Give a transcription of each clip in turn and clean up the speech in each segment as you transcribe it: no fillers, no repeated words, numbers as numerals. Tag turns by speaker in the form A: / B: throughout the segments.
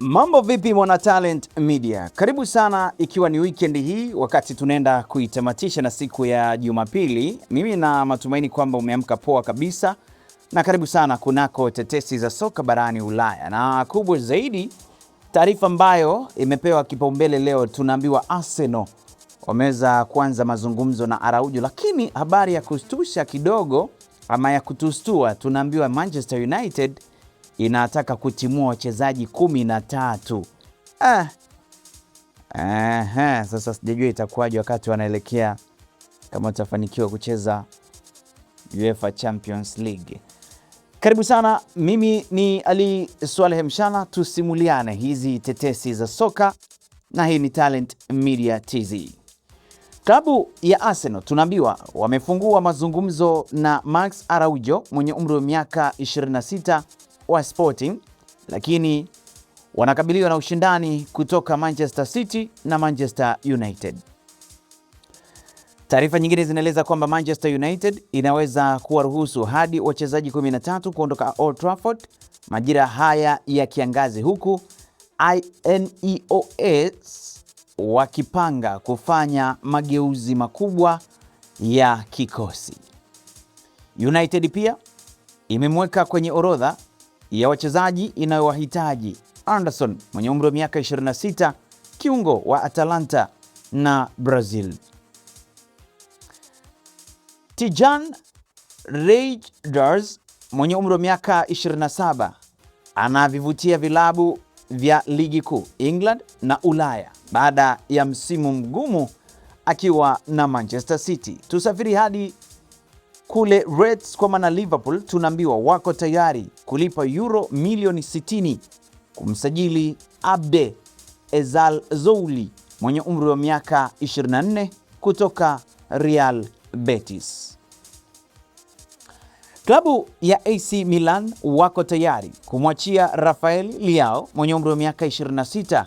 A: Mambo vipi mwana Talent Media? Karibu sana, ikiwa ni weekend hii wakati tunaenda kuitamatisha na siku ya Jumapili. Mimi na matumaini kwamba umeamka poa kabisa, na karibu sana kunako tetesi za soka barani Ulaya. Na kubwa zaidi, taarifa ambayo imepewa kipaumbele leo, tunaambiwa Arsenal wameweza kuanza mazungumzo na Araujo, lakini habari ya kustusha kidogo ama ya kutustua, tunaambiwa Manchester United inataka kutimua wachezaji 13. Sasa sijajua itakuwaje wakati wanaelekea kama utafanikiwa kucheza UEFA Champions League. Karibu sana, mimi ni Ali Swaleh Mshana, tusimuliane hizi tetesi za soka na hii ni Talent Media TZ. Klabu ya Arsenal tunaambiwa wamefungua mazungumzo na Max Araujo mwenye umri wa miaka 26 wa Sporting, lakini wanakabiliwa na ushindani kutoka Manchester City na Manchester United. Taarifa nyingine zinaeleza kwamba Manchester United inaweza kuwaruhusu hadi wachezaji 13 kuondoka Old Trafford majira haya ya kiangazi, huku INEOS wakipanga kufanya mageuzi makubwa ya kikosi. United pia imemweka kwenye orodha ya wachezaji inayowahitaji Anderson mwenye umri wa miaka 26, kiungo wa Atalanta na Brazil. Tijan Reijnders mwenye umri wa miaka 27 anavivutia vilabu vya ligi kuu England na Ulaya baada ya msimu mgumu akiwa na Manchester City. Tusafiri hadi kule Reds kwa maana Liverpool tunaambiwa wako tayari kulipa euro milioni 60 kumsajili Abde Ezzalzouli mwenye umri wa miaka 24 kutoka Real Betis. Klabu ya AC Milan wako tayari kumwachia Rafael Leao mwenye umri wa miaka 26,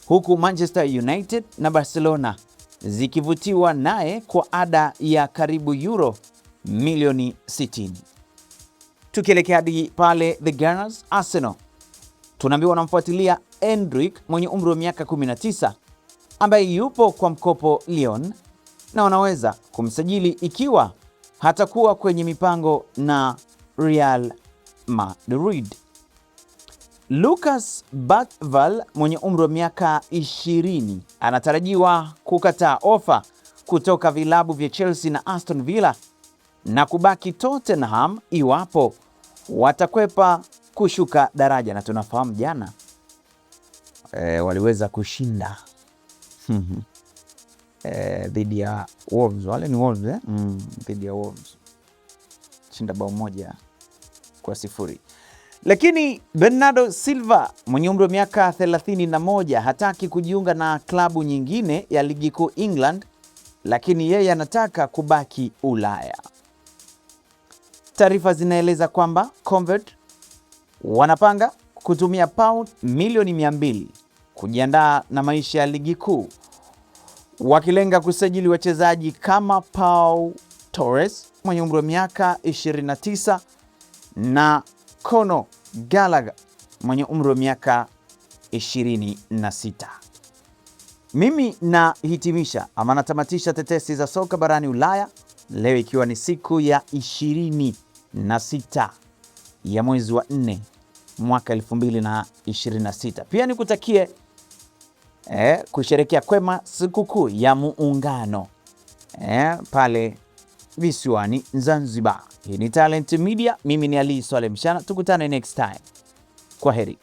A: huku Manchester United na Barcelona zikivutiwa naye kwa ada ya karibu euro milioni 60. Tukielekea hadi pale The Gunners, Arsenal tunaambiwa wanamfuatilia Endrick mwenye umri wa miaka 19 ambaye yupo kwa mkopo Lyon, na wanaweza kumsajili ikiwa hatakuwa kwenye mipango na Real Madrid. Lucas Bacval mwenye umri wa miaka 20 anatarajiwa kukataa ofa kutoka vilabu vya Chelsea na Aston Villa na kubaki Tottenham iwapo watakwepa kushuka daraja, na tunafahamu jana waliweza kushinda dhidi ya Wolves. Wale ni Wolves dhidi ya Wolves, shinda bao 1-0. Lakini Bernardo Silva mwenye umri wa miaka 31 hataki kujiunga na klabu nyingine ya ligi kuu England, lakini yeye anataka kubaki Ulaya. Taarifa zinaeleza kwamba Convert wanapanga kutumia pound milioni 200 kujiandaa na maisha ya ligi kuu, wakilenga kusajili wachezaji kama Pau Torres mwenye umri wa miaka 29 na Conor Gallagher mwenye umri wa miaka 26. Mimi nahitimisha ama natamatisha tetesi za soka barani Ulaya leo, ikiwa ni siku ya 26 ya mwezi wa 4 mwaka 2026. Pia nikutakie kusherekea kwema sikukuu ya Muungano pale visiwani Zanzibar. Hii ni Talent Media, mimi ni Ali Swaleh Mshana, tukutane next time. Kwaheri.